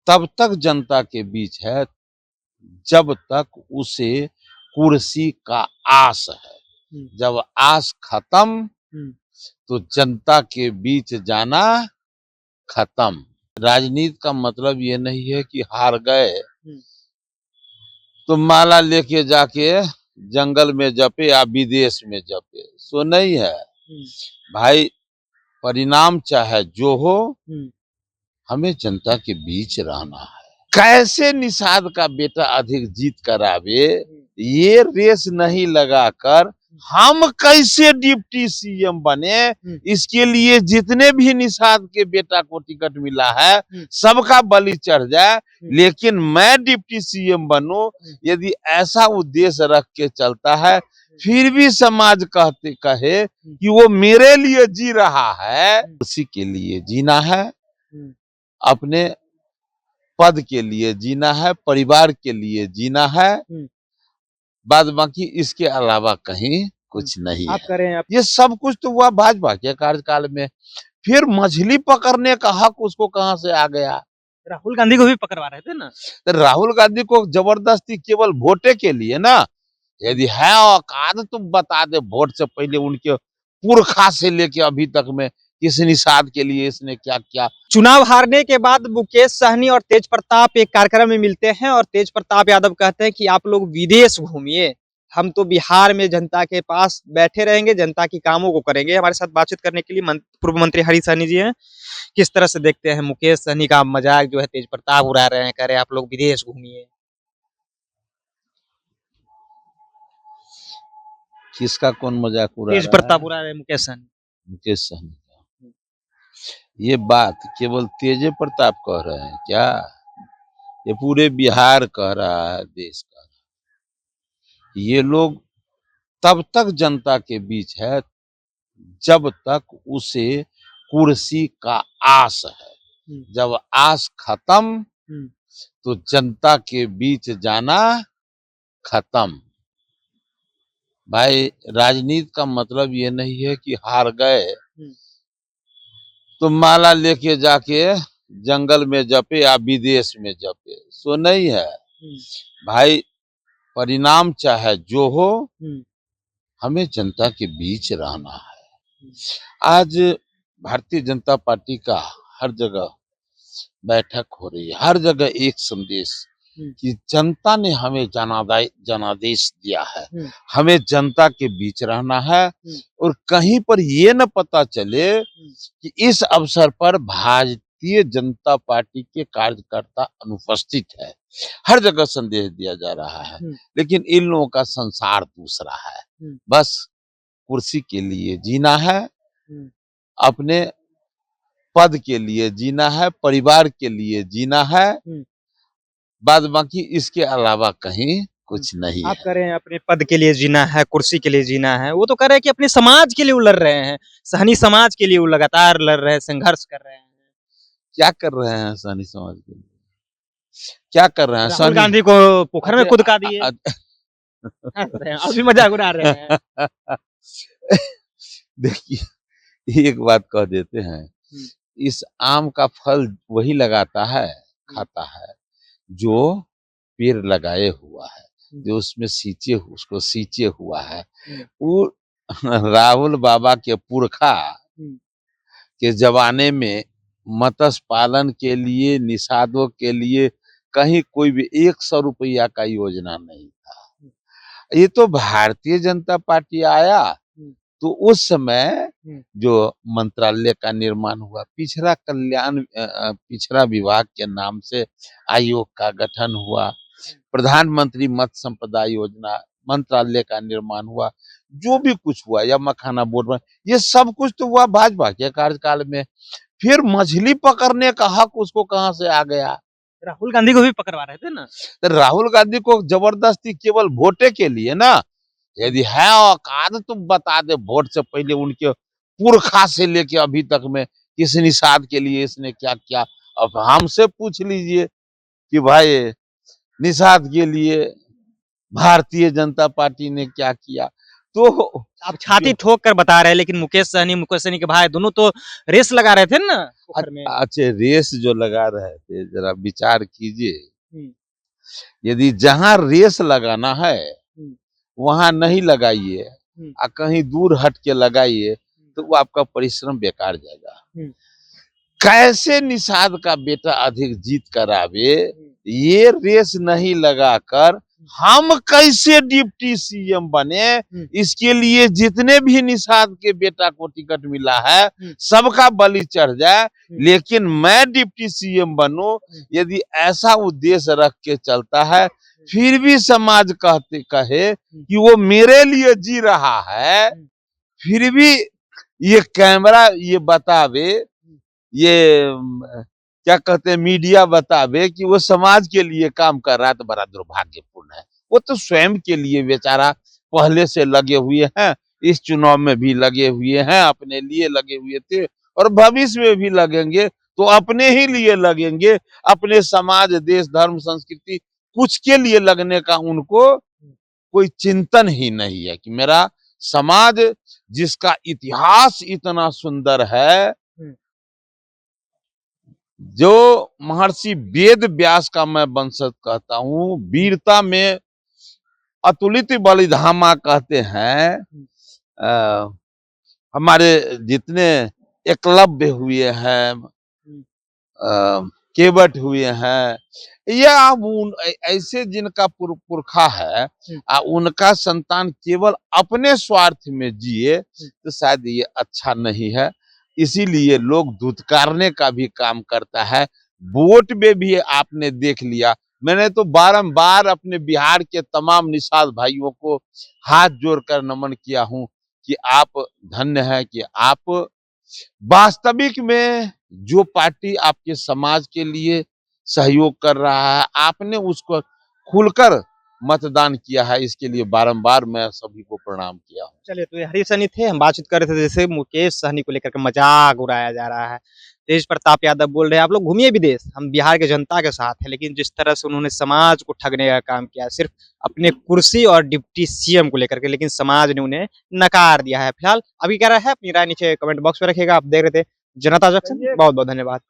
तब तक जनता के बीच है जब तक उसे कुर्सी का आस है। जब आस खत्म तो जनता के बीच जाना खत्म। राजनीति का मतलब ये नहीं है कि हार गए तो माला लेके जाके जंगल में जपे या विदेश में जपे, सो नहीं है भाई। परिणाम चाहे जो हो, हमें जनता के बीच रहना है। कैसे निषाद का बेटा अधिक जीत करावे, ये रेस नहीं लगाकर हम कैसे डिप्टी सीएम बने, इसके लिए जितने भी निषाद के बेटा को टिकट मिला है सबका बलि चढ़ जाए, लेकिन मैं डिप्टी सीएम बनूं, यदि ऐसा उद्देश्य रख के चलता है, फिर भी समाज कहे कि वो मेरे लिए जी रहा है। उसी के लिए जीना है, अपने पद के लिए जीना है, परिवार के लिए जीना है, बाद बाकी इसके अलावा कहीं कुछ नहीं आप है। करें आप। ये सब कुछ तो हुआ भाजपा के कार्यकाल में, फिर मछली पकड़ने का हक उसको कहां से आ गया? राहुल गांधी को भी पकड़वा रहे थे ना। तो राहुल गांधी को जबरदस्ती केवल वोटे के लिए ना, यदि है औकात तो बता दे वोट से पहले उनके पुरखा से लेके अभी तक में किस निषाद के लिए इसने क्या किया। चुनाव हारने के बाद मुकेश सहनी और तेज प्रताप एक कार्यक्रम में मिलते हैं और तेज प्रताप यादव कहते हैं कि आप लोग विदेश घूमिए, हम तो बिहार में जनता के पास बैठे रहेंगे, जनता की कामों को करेंगे। हमारे साथ बातचीत करने के लिए पूर्व मंत्री हरीश सहनी जी हैं। किस तरह से देखते हैं मुकेश सहनी का मजाक जो है तेज प्रताप उड़ा रहे हैं, कह रहे हैं आप लोग विदेश घूमिए? किसका कौन मजाक उड़ा तेज रहा प्रताप है? उड़ा रहे हैं मुकेश सहनी। मुकेश सहनी का ये बात केवल तेजे प्रताप कह रहे हैं क्या? ये पूरे बिहार कह रहा है, देश कह रहा है। ये लोग तब तक जनता के बीच है जब तक उसे कुर्सी का आस है। जब आस खत्म तो जनता के बीच जाना खत्म। भाई राजनीति का मतलब ये नहीं है कि हार गए तो माला लेके जाके जंगल में जपे या विदेश में जपे, सो नहीं है भाई। परिणाम चाहे जो हो, हमें जनता के बीच रहना है। आज भारतीय जनता पार्टी का हर जगह बैठक हो रही है, हर जगह एक संदेश कि जनता ने हमें जनादेश दिया है, हमें जनता के बीच रहना है, और कहीं पर ये न पता चले कि इस अवसर पर भारतीय जनता पार्टी के कार्यकर्ता अनुपस्थित है। हर जगह संदेश दिया जा रहा है, लेकिन इन लोगों का संसार दूसरा है। बस कुर्सी के लिए जीना है, अपने पद के लिए जीना है, परिवार के लिए जीना है, बाद बाकी इसके अलावा कहीं कुछ नहीं आप है। कह रहे हैं अपने पद के लिए जीना है, कुर्सी के लिए जीना है, वो तो कह रहे हैं कि अपने समाज के लिए वो लड़ रहे हैं, सहनी समाज के लिए वो लगातार लड़ रहे हैं, संघर्ष कर रहे हैं। क्या कर रहे हैं सहनी समाज के लिए? क्या कर रहे हैं? राहुल गांधी को पोखर में कूदका दिए। अभी मजाक उड़ा रहे हैं। देखिए एक बात कह देते हैं, इस आम का फल वही लगाता है, खाता है जो पेड़ लगाए हुआ है, जो उसमें उसको सींचे हुआ है। वो राहुल बाबा के पुरखा के जमाने में मत्स्य पालन के लिए, निषादों के लिए कहीं कोई भी 100 रुपया का योजना नहीं था। ये तो भारतीय जनता पार्टी आया तो उस समय जो मंत्रालय का निर्माण हुआ, पिछड़ा विभाग के नाम से आयोग का गठन हुआ, प्रधानमंत्री मत्स्य संपदा योजना, मंत्रालय का निर्माण हुआ, जो भी कुछ हुआ, या मखाना बोर्ड में, ये सब कुछ तो हुआ भाजपा के कार्यकाल में। फिर मछली पकड़ने का हक उसको कहां से आ गया? राहुल गांधी को भी पकड़वा रहे थे ना। तो राहुल गांधी को जबरदस्ती केवल वोटे के लिए ना, यदि है औकात तो बता दे वोट से पहले उनके पुरखा से लेके अभी तक में किस निषाद के लिए इसने क्या किया। अब हमसे पूछ लीजिए कि भाई निषाद के लिए भारतीय जनता पार्टी ने क्या किया, तो आप छाती ठोक कर बता रहे हैं, लेकिन मुकेश सहनी के भाई दोनों तो रेस लगा रहे थे ना पोखर में। अच्छे रेस जो लगा रहे थे, जरा विचार कीजिए, हम्म, यदि जहां रेस लगाना है हम्म, वहां नहीं लगाइए, हम्म, कहीं दूर हट के लगाइए, तो वो आपका परिश्रम बेकार जाएगा। हम्म, कैसे निषाद का बेटा अधिक जीत करावे, हम्म, ये रेस नहीं लगाकर हम कैसे डिप्टी सीएम बने, इसके लिए जितने भी निषाद के बेटा को टिकट मिला है सबका बलि चढ़ जाए, लेकिन मैं डिप्टी सीएम बनूं, यदि ऐसा उद्देश्य रख के चलता है, फिर भी समाज कहे कि वो मेरे लिए जी रहा है, फिर भी ये कैमरा ये बतावे, ये क्या कहते हैं मीडिया बतावे कि वो समाज के लिए काम कर रहा है, तो बड़ा दुर्भाग्यपूर्ण है। वो तो स्वयं के लिए बेचारा पहले से लगे हुए हैं, इस चुनाव में भी लगे हुए हैं, अपने लिए लगे हुए थे और भविष्य में भी लगेंगे, तो अपने ही लिए लगेंगे, अपने समाज देश धर्म संस्कृति कुछ के लिए लगने का उनको कोई चिंतन ही नहीं है कि मेरा समाज जिसका इतिहास इतना सुंदर है, जो महर्षि वेद व्यास का मैं वंशज कहता हूँ, वीरता में अतुलित बलिधामा कहते हैं, हमारे जितने एकलव्य हुए हैं, केवट हुए हैं, या ऐसे जिनका पुरखा है, उनका संतान केवल अपने स्वार्थ में जिए, तो शायद ये अच्छा नहीं है। इसीलिए लोग धुतकारने का भी काम करता है। वोट में भी आपने देख लिया, मैंने तो बारंबार अपने बिहार के तमाम निषाद भाइयों को हाथ जोड़कर नमन किया हूं कि आप धन्य है कि आप वास्तविक में जो पार्टी आपके समाज के लिए सहयोग कर रहा है, आपने उसको खुलकर मतदान किया है, इसके लिए बारंबार मैं सभी को प्रणाम किया हूँ। चलिए, तो ये हरीश सहनी थे। हम बातचीत कर रहे थे जैसे मुकेश सहनी को लेकर के मजाक उड़ाया जा रहा है, तेज प्रताप यादव बोल रहे हैं आप लोग घूमिए विदेश, हम बिहार के जनता के साथ हैं, लेकिन जिस तरह से उन्होंने समाज को ठगने का काम किया सिर्फ अपने कुर्सी और डिप्टी सीएम को लेकर के, लेकिन समाज ने उन्हें नकार दिया है। फिलहाल अभी क्या रहा है, अपनी राय नीचे कमेंट बॉक्स में रखिएगा। आप देख रहे थे जनता जंक्शन, बहुत बहुत धन्यवाद।